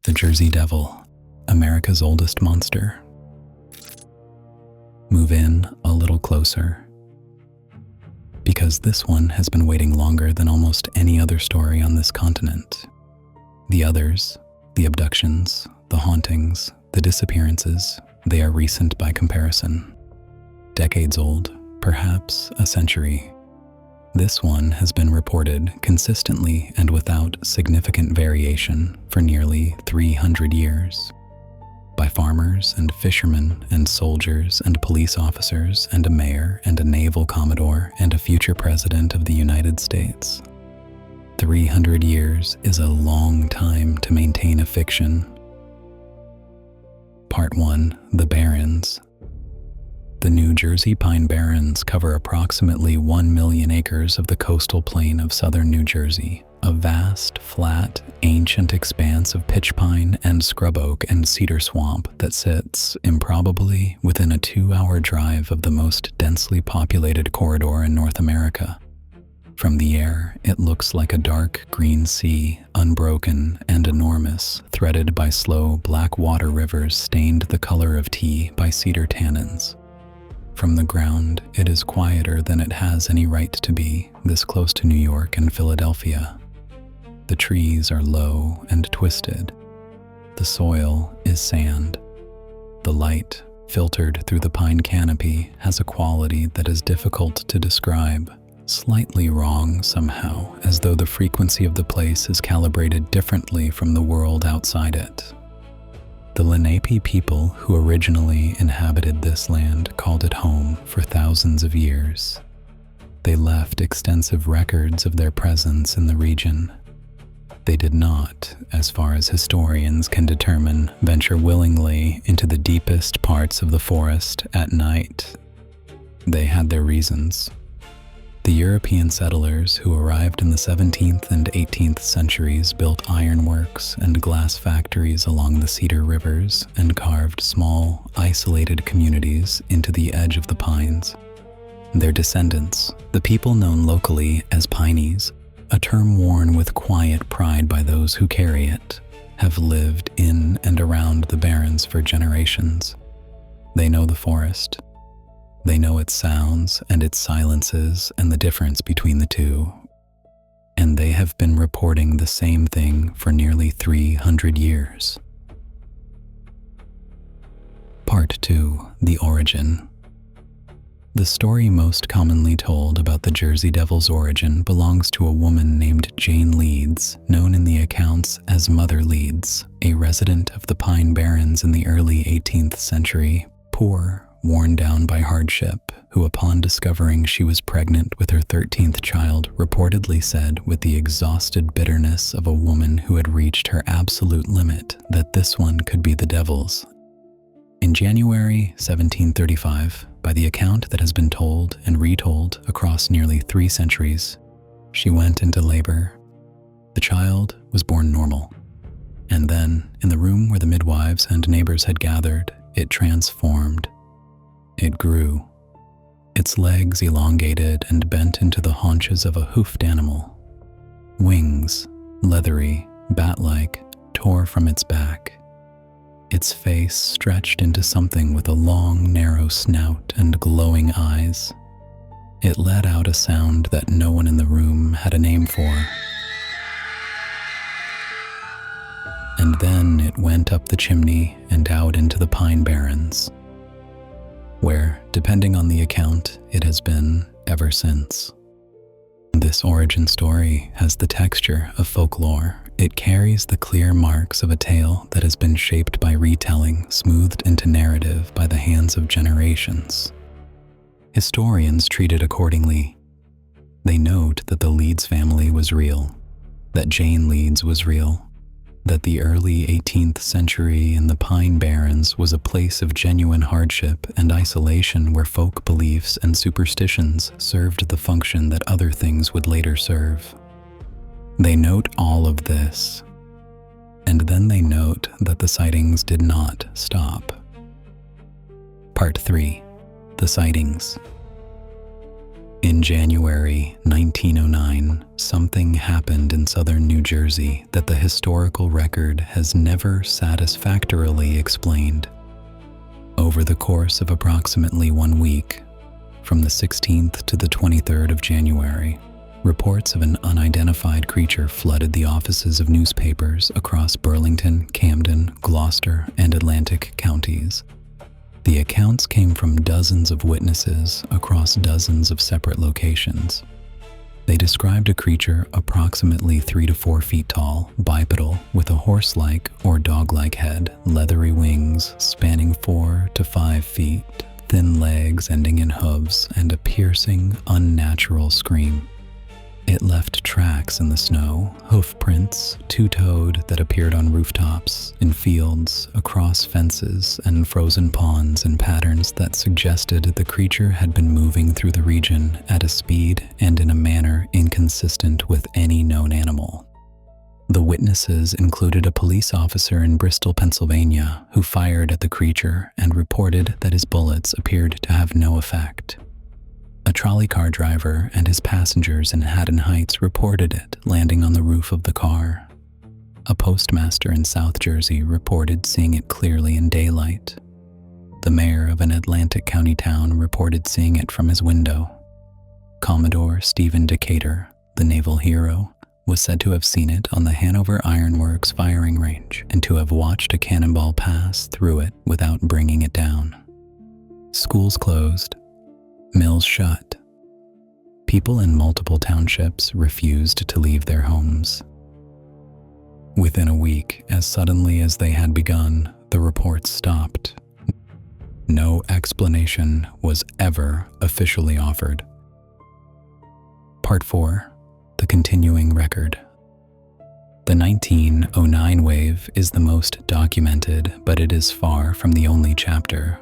The Jersey Devil, America's oldest monster. Move in a little closer, because this one has been waiting longer than almost any other story on this continent. The others, the abductions, the hauntings, the disappearances, they are recent by comparison. Decades old, perhaps a century. This one has been reported consistently and without significant variation for nearly 300 years. By farmers and fishermen and soldiers and police officers and a mayor and a naval commodore and a future president of the United States. 300 years is a long time to maintain a fiction. Part 1. The Barrens. The New Jersey Pine Barrens cover approximately 1 million acres of the coastal plain of southern New Jersey, a vast, flat, ancient expanse of pitch pine and scrub oak and cedar swamp that sits, improbably, within a 2-hour drive of the most densely populated corridor in North America. From the air, it looks like a dark green sea, unbroken and enormous, threaded by slow black water rivers stained the color of tea by cedar tannins. From the ground, it is quieter than it has any right to be, this close to New York and Philadelphia. The trees are low and twisted. The soil is sand. The light, filtered through the pine canopy, has a quality that is difficult to describe, slightly wrong somehow, as though the frequency of the place is calibrated differently from the world outside it. The Lenape people who originally inhabited this land called it home for thousands of years. They left extensive records of their presence in the region. They did not, as far as historians can determine, venture willingly into the deepest parts of the forest at night. They had their reasons. The European settlers who arrived in the 17th and 18th centuries built ironworks and glass factories along the Cedar Rivers and carved small, isolated communities into the edge of the pines. Their descendants, the people known locally as Pineys, a term worn with quiet pride by those who carry it, have lived in and around the barrens for generations. They know the forest. They know its sounds and its silences and the difference between the two. And they have been reporting the same thing for nearly 300 years. Part 2. The Origin. The story most commonly told about the Jersey Devil's origin belongs to a woman named Jane Leeds, known in the accounts as Mother Leeds, a resident of the Pine Barrens in the early 18th century, poor, worn down by hardship, who upon discovering she was pregnant with her 13th child reportedly said with the exhausted bitterness of a woman who had reached her absolute limit that this one could be the devil's. In January 1735, by the account that has been told and retold across nearly 3 centuries, she went into labor. The child was born normal. And then, in the room where the midwives and neighbors had gathered, it transformed. It grew. Its legs elongated and bent into the haunches of a hoofed animal. Wings, leathery, bat-like, tore from its back. Its face stretched into something with a long, narrow snout and glowing eyes. It let out a sound that no one in the room had a name for. And then it went up the chimney and out into the Pine Barrens, where, depending on the account, it has been ever since. This origin story has the texture of folklore. It carries the clear marks of a tale that has been shaped by retelling, smoothed into narrative by the hands of generations. Historians treat it accordingly. They note that the Leeds family was real, that Jane Leeds was real, that the early 18th century in the Pine Barrens was a place of genuine hardship and isolation where folk beliefs and superstitions served the function that other things would later serve. They note all of this, and then they note that the sightings did not stop. Part 3. The Sightings. In January 1909, something happened in southern New Jersey that the historical record has never satisfactorily explained. Over the course of approximately 1 week, from the 16th to the 23rd of January, reports of an unidentified creature flooded the offices of newspapers across Burlington, Camden, Gloucester, and Atlantic counties. The accounts came from dozens of witnesses across dozens of separate locations. They described a creature approximately 3 to 4 feet tall, bipedal, with a horse-like or dog-like head, leathery wings spanning 4 to 5 feet, thin legs ending in hooves, and a piercing, unnatural scream. It left tracks in the snow, hoof prints, two-toed, that appeared on rooftops, in fields, across fences, and frozen ponds in patterns that suggested the creature had been moving through the region at a speed and in a manner inconsistent with any known animal. The witnesses included a police officer in Bristol, Pennsylvania, who fired at the creature and reported that his bullets appeared to have no effect. A trolley car driver and his passengers in Haddon Heights reported it landing on the roof of the car. A postmaster in South Jersey reported seeing it clearly in daylight. The mayor of an Atlantic County town reported seeing it from his window. Commodore Stephen Decatur, the naval hero, was said to have seen it on the Hanover Ironworks firing range and to have watched a cannonball pass through it without bringing it down. Schools closed. Mills shut. People in multiple townships refused to leave their homes. Within a week, as suddenly as they had begun, the reports stopped. No explanation was ever officially offered. Part 4. The continuing record. The 1909 wave is the most documented, but it is far from the only chapter.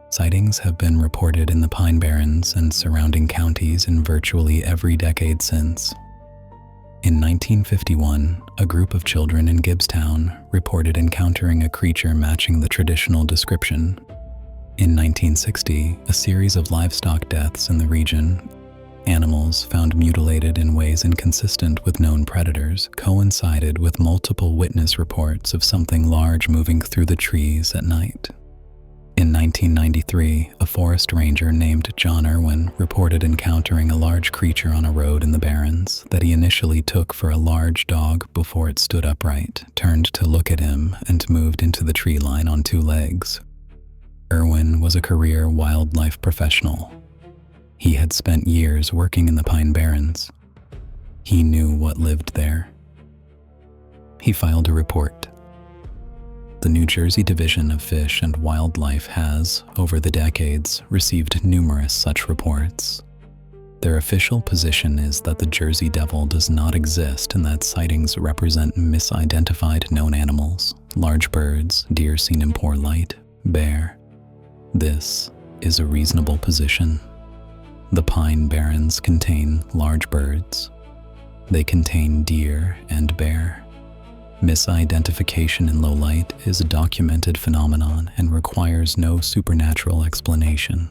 Sightings have been reported in the Pine Barrens and surrounding counties in virtually every decade since. In 1951, a group of children in Gibbstown reported encountering a creature matching the traditional description. In 1960, a series of livestock deaths in the region, animals found mutilated in ways inconsistent with known predators, coincided with multiple witness reports of something large moving through the trees at night. In 1993, a forest ranger named John Irwin reported encountering a large creature on a road in the Barrens that he initially took for a large dog before it stood upright, turned to look at him, and moved into the tree line on 2 legs. Irwin was a career wildlife professional. He had spent years working in the Pine Barrens. He knew what lived there. He filed a report. The New Jersey Division of Fish and Wildlife has, over the decades, received numerous such reports. Their official position is that the Jersey Devil does not exist and that sightings represent misidentified known animals, large birds, deer seen in poor light, bear. This is a reasonable position. The Pine Barrens contain large birds. They contain deer and bear. Misidentification in low light is a documented phenomenon and requires no supernatural explanation.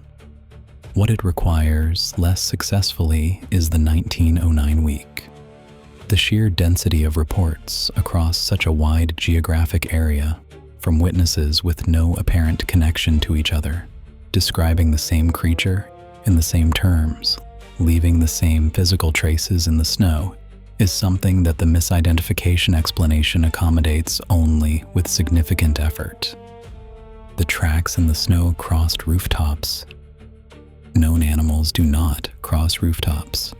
What it requires, less successfully, is the 1909 week. The sheer density of reports across such a wide geographic area, from witnesses with no apparent connection to each other, describing the same creature in the same terms, leaving the same physical traces in the snow, is something that the misidentification explanation accommodates only with significant effort. The tracks in the snow crossed rooftops. Known animals do not cross rooftops.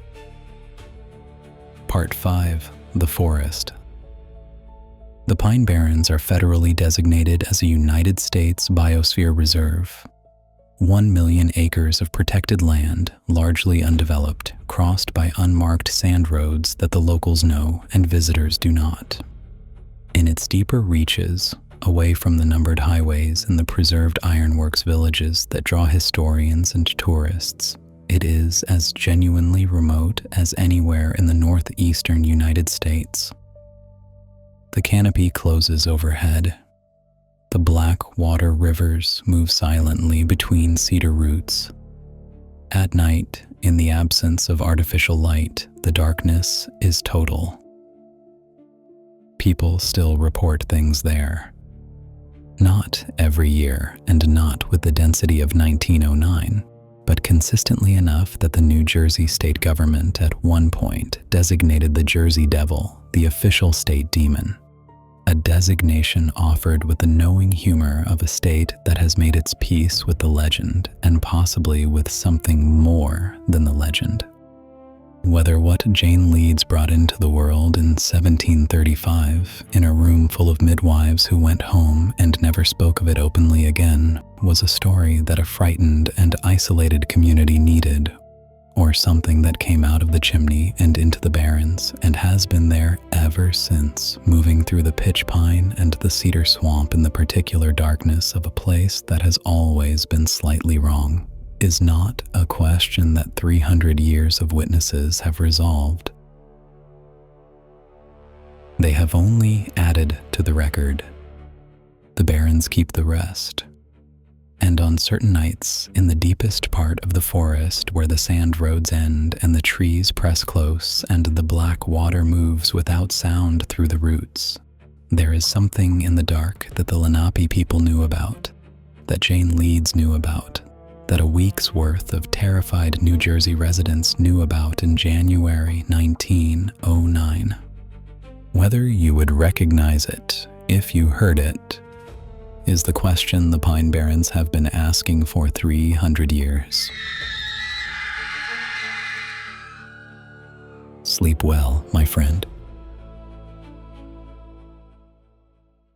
Part 5. The Forest. The Pine Barrens are federally designated as a United States Biosphere Reserve. 1 million acres of protected land, largely undeveloped, crossed by unmarked sand roads that the locals know and visitors do not. In its deeper reaches, away from the numbered highways and the preserved ironworks villages that draw historians and tourists, it is as genuinely remote as anywhere in the northeastern United States. The canopy closes overhead. The black water rivers move silently between cedar roots. At night, in the absence of artificial light, the darkness is total. People still report things there. Not every year and not with the density of 1909, but consistently enough that the New Jersey state government at one point designated the Jersey Devil the official state demon, a designation offered with the knowing humor of a state that has made its peace with the legend and possibly with something more than the legend. Whether what Jane Leeds brought into the world in 1735 in a room full of midwives who went home and never spoke of it openly again was a story that a frightened and isolated community needed, or something that came out of the chimney and into the barrens and has been there ever since, moving through the pitch pine and the cedar swamp in the particular darkness of a place that has always been slightly wrong, is not a question that 300 years of witnesses have resolved. They have only added to the record. The barrens keep the rest. And on certain nights, in the deepest part of the forest where the sand roads end and the trees press close and the black water moves without sound through the roots, there is something in the dark that the Lenape people knew about, that Jane Leeds knew about, that a week's worth of terrified New Jersey residents knew about in January 1909. Whether you would recognize it if you heard it is the question the Pine Barrens have been asking for 300 years. Sleep well, my friend.